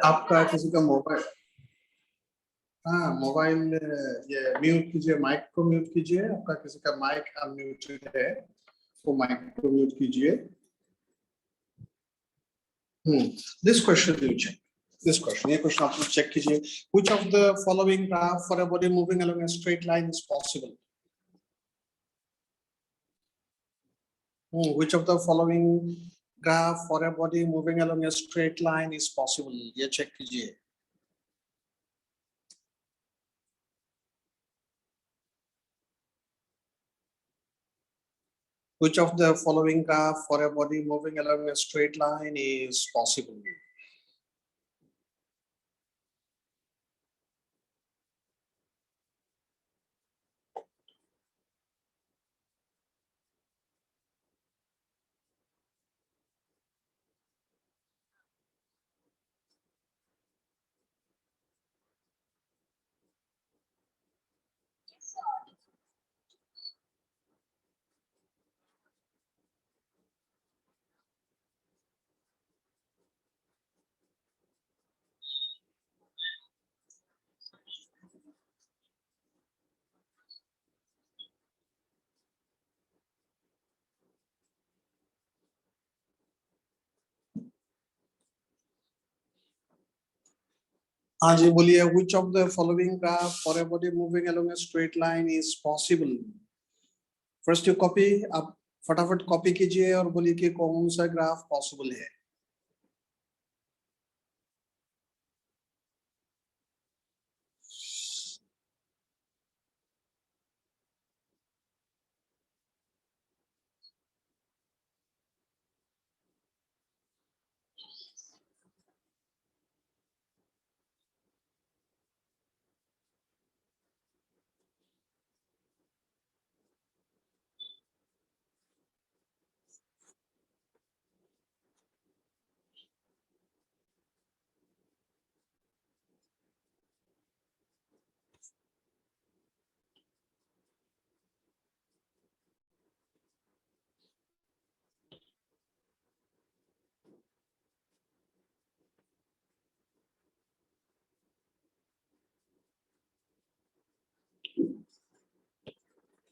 आपका किसी का मोबाइल, हाँ मोबाइल ये म्यूट कीजिए, माइक को म्यूट कीजिए, आपका किसी का माइक अनम्यूटेड है, वो माइक को म्यूट कीजिए। This question you check, this question, ये क्वेश्चन आप लोग चेक कीजिए। Which of the following graph for a body moving along a straight line is possible? Which of the following graph for a body moving along a straight line is possible? ये check कीजिए। Which of the following graph for a body moving along a straight line is possible? हाँ जी बोलिए, which of the following graph for a body moving along a straight line is possible? First you copy, आप फटाफट copy कीजिए और बोलिए कि कौन सा ग्राफ पॉसिबल है।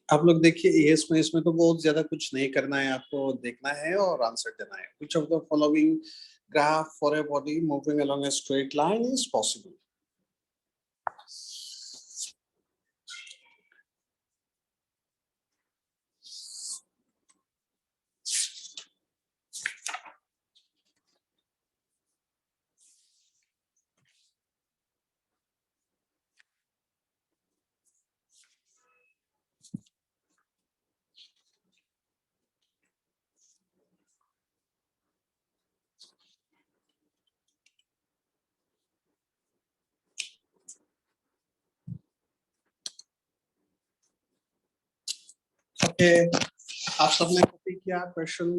आप लोग देखिए, ये इसमें तो बहुत ज्यादा कुछ नहीं करना है, आपको देखना है और आंसर देना है। Which of the following graph for a body moving along a straight line is possible? Okay, आप सबने कॉपी किया क्वेश्चन?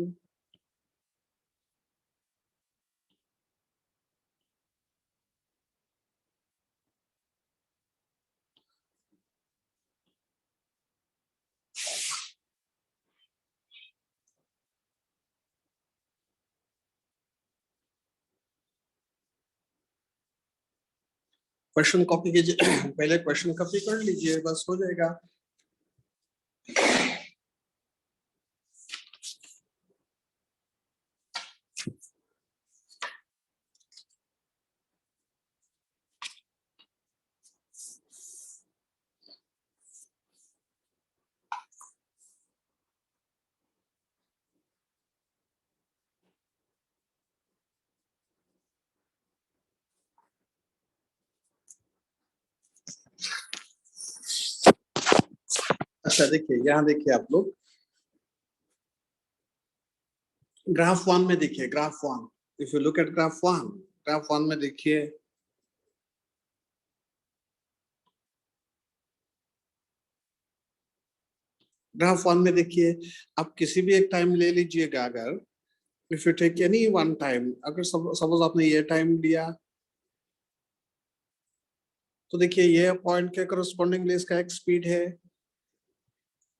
क्वेश्चन कॉपी कीजिए, पहले क्वेश्चन कॉपी कर लीजिए, बस हो जाएगा। अच्छा देखिए, यहाँ देखिए आप लोग ग्राफ 1 में देखिए, graph 1, if you look at graph 1 में देखिए, ग्राफ 1 में देखिए, आप किसी भी एक टाइम ले लीजिएगा। अगर if you take any one time, अगर सपोज आपने ये टाइम लिया, तो देखिए ये पॉइंट के करस्पॉन्डिंगली इसका एक स्पीड है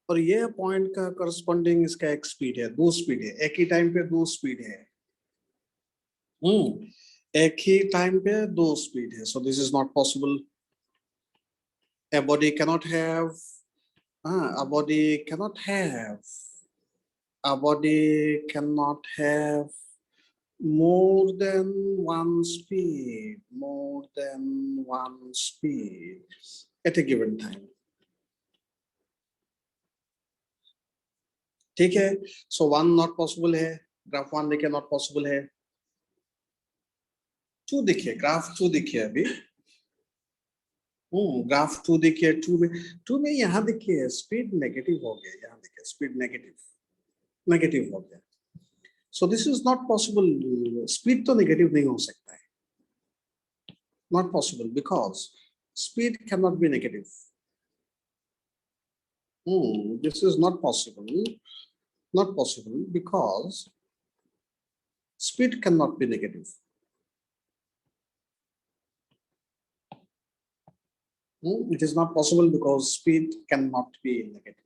और ये पॉइंट का करस्पॉन्डिंग इसका एक स्पीड है, दो स्पीड है, एक ही टाइम पे दो स्पीड है। एक ही टाइम पे दो स्पीड है, so this is not possible. A body cannot have a body cannot have more than one speed at a given time. ठीक है, so one not possible है, ग्राफ वन देखिए not possible है, to देखिए, graph to देखिए अभी, graph to देखिए, to में यहाँ देखिए स्पीड नेगेटिव हो गया, यहाँ देखिए स्पीड नेगेटिव हो गया, so this is not possible. Speed तो नेगेटिव नहीं हो सकता है, not possible because speed cannot be negative. This is not possible because speed cannot be negative. It is not possible because speed cannot be negative.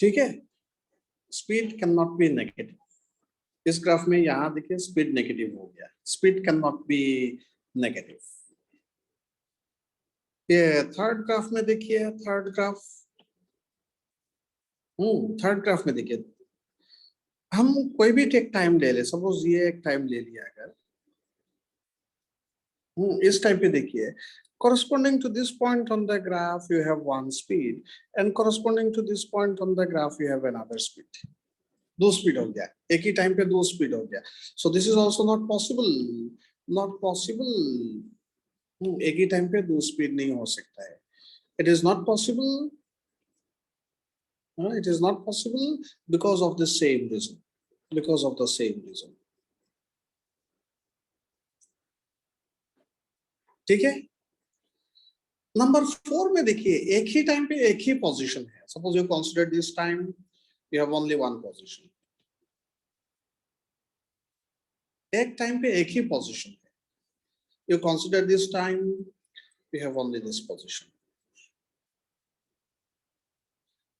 ठीक है, speed cannot be negative. इस graph में यहाँ देखिए स्पीड नेगेटिव हो गया, speed can not be negative. ये third graph में देखिए, थर्ड ग्राफ में देखिए, हम कोई भी एक टाइम ले ले, सपोज ये एक टाइम ले लिया अगर, इस टाइम पे देखिए, corresponding to this point on the graph you have one speed and corresponding to this point on the graph you have another speed. दो स्पीड हो गया, एक ही टाइम पे दो स्पीड हो गया, so this is also not possible. एक ही time पे दो स्पीड नहीं हो सकता है. It is not possible because of the same reason. ठीक है, नंबर 4 में देखिए, एक ही टाइम पे एक ही पोजीशन है, suppose you consider this time you have only one position. एक टाइम पे एक ही पोजीशन है, you consider this time we have only this position,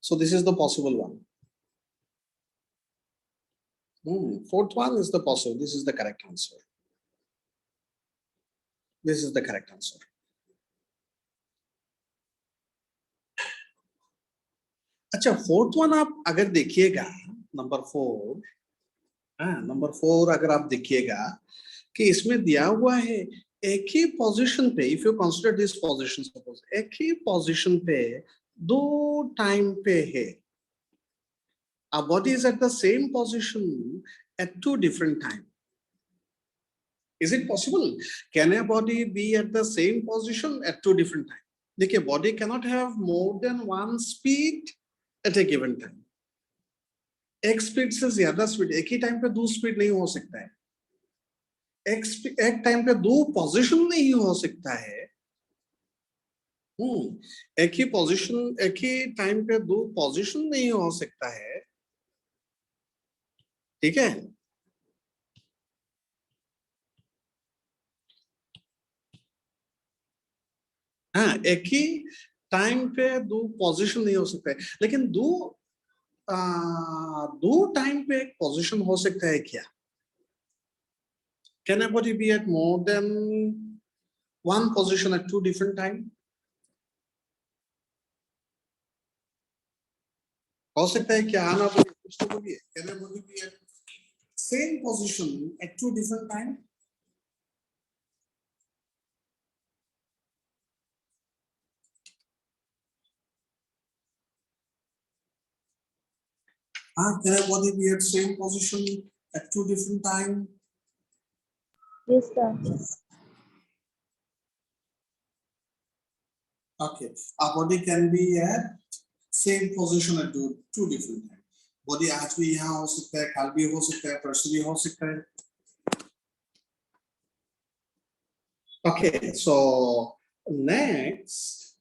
so this is the possible one. Fourth one is the possible. This is the correct answer. अच्छा, fourth one आप अगर देखिएगा, number 4 अगर आप देखिएगा कि इसमें दिया हुआ है एक ही पोजीशन पे, if you consider this position, suppose एक ही पोजीशन पे दो टाइम पे है, a body is at the same position at two different time. Is it possible? Can a body be at the same position at two different time? देखिए, body cannot have more than one speed at a given time. एक speed से ज्यादा speed, एक ही time पे दो speed नहीं हो सकता है, एक टाइम पे दो पोजीशन नहीं हो सकता है. एक ही टाइम पे दो पोजीशन नहीं हो सकता है. ठीक है, हाँ, एक ही टाइम पे दो पोजीशन नहीं हो सकता है, लेकिन दो टाइम पे एक पोजीशन हो सकता है क्या? Can a body be at more than one position at two different time? हो सकता है क्या? आना बोलिए, कुछ तो बोलिए. Can a body be at same position at two different time? Can a body be at same position at two different time? Yes, sir. Okay, a body can be at same position at two different time. Body आज भी यहाँ हो सकता है, कल भी हो सकता है, परसों भी हो सकता है. Okay, so next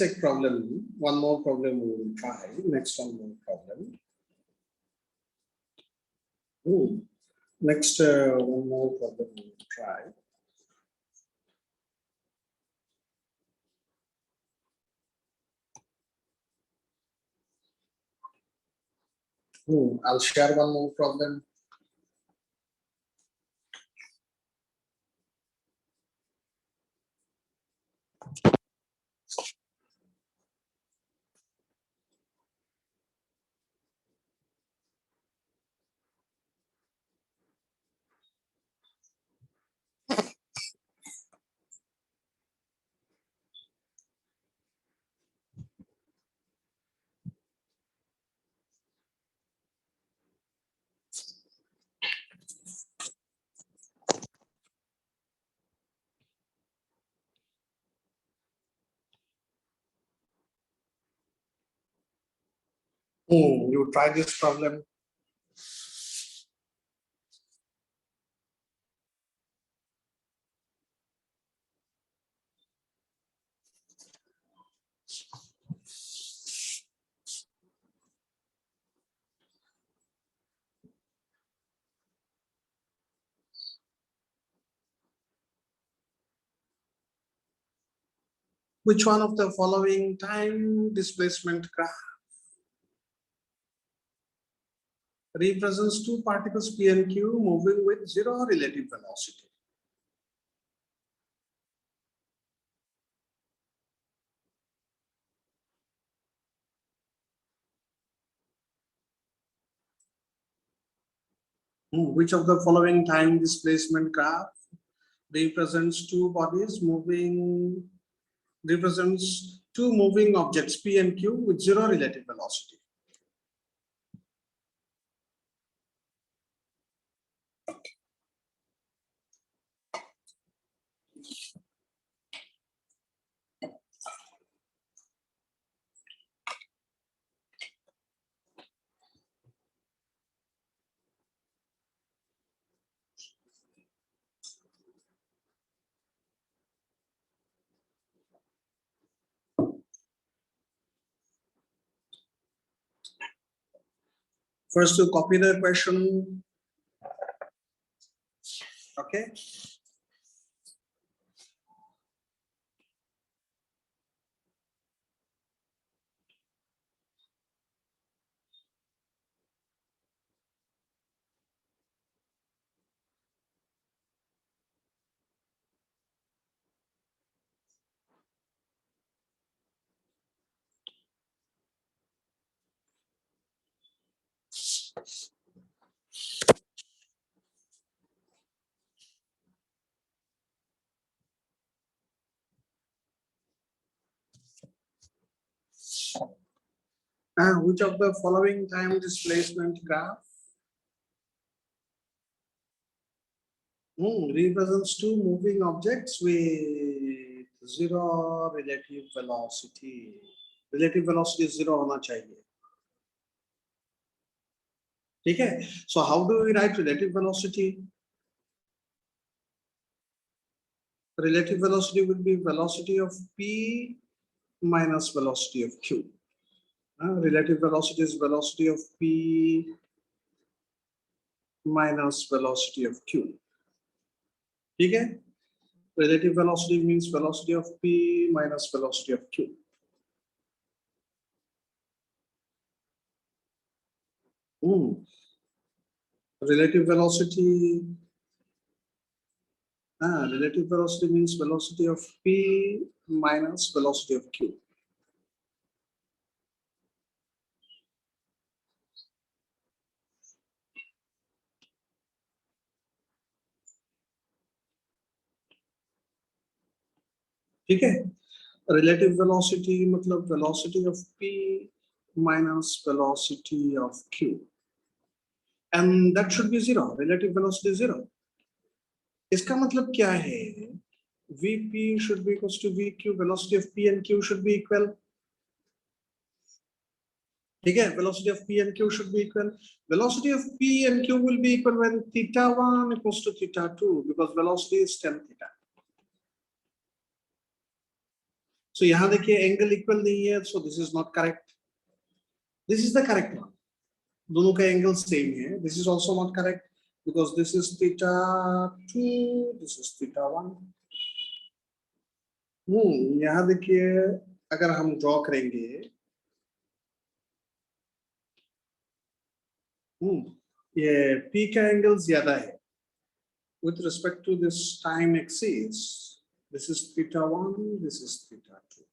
एक problem, one more problem we will try. Next one more problem. Next one more problem we will try. I'll share one more problem. You try this problem. Which one of the following time displacement graph represents two particles P and Q moving with zero relative velocity? Which of the following time displacement graph represents two bodies moving, represents two moving objects P and Q with zero relative velocity? First, to copy the question. Okay. Which of the following time displacement graph represents two moving objects with zero relative velocity? Relative velocity zero होना चाहिए. ठीक है? So how do we write relative velocity? Relative velocity will be velocity of P minus velocity of Q. Relative velocity is velocity of P minus velocity of Q. ठीक है? Relative velocity means velocity of P minus velocity of Q. Relative velocity. Relative velocity means velocity of P minus velocity of Q. ठीक है? Relative velocity मतलब velocity of P minus velocity of Q, and that should be zero. Relative velocity zero. इसका मतलब क्या है? Vp should be equals to Vq. Velocity of P and Q should be equal. ठीक है? Velocity of P and Q should be equal. Velocity of P and Q will be equal when θ1 equals to θ2 because velocity is tan theta. So यहाँ देखिए angle equal नहीं है, so this is not correct. This is the correct one. दोनों का angle same है. This is also not correct because this is θ2, this is θ1. यहाँ देखिए अगर हम draw करेंगे ये P का एंगल ज्यादा है with respect to this time axis. This is θ1, this is θ2.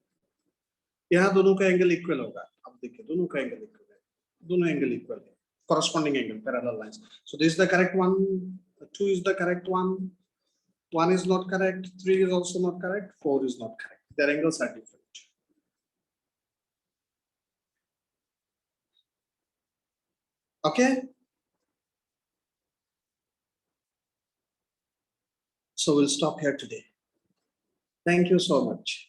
यहाँ दोनों का एंगल इक्वल होगा. अब देखिए दोनों का एंगल इक्वल है, दोनों एंगल इक्वल है, corresponding angle, parallel lines. So this is the correct one, 2 is the correct one, 1 is not correct, 3 is also not correct, 4 is not correct. Their angles are different. Okay. So we'll stop here today. Thank you so much.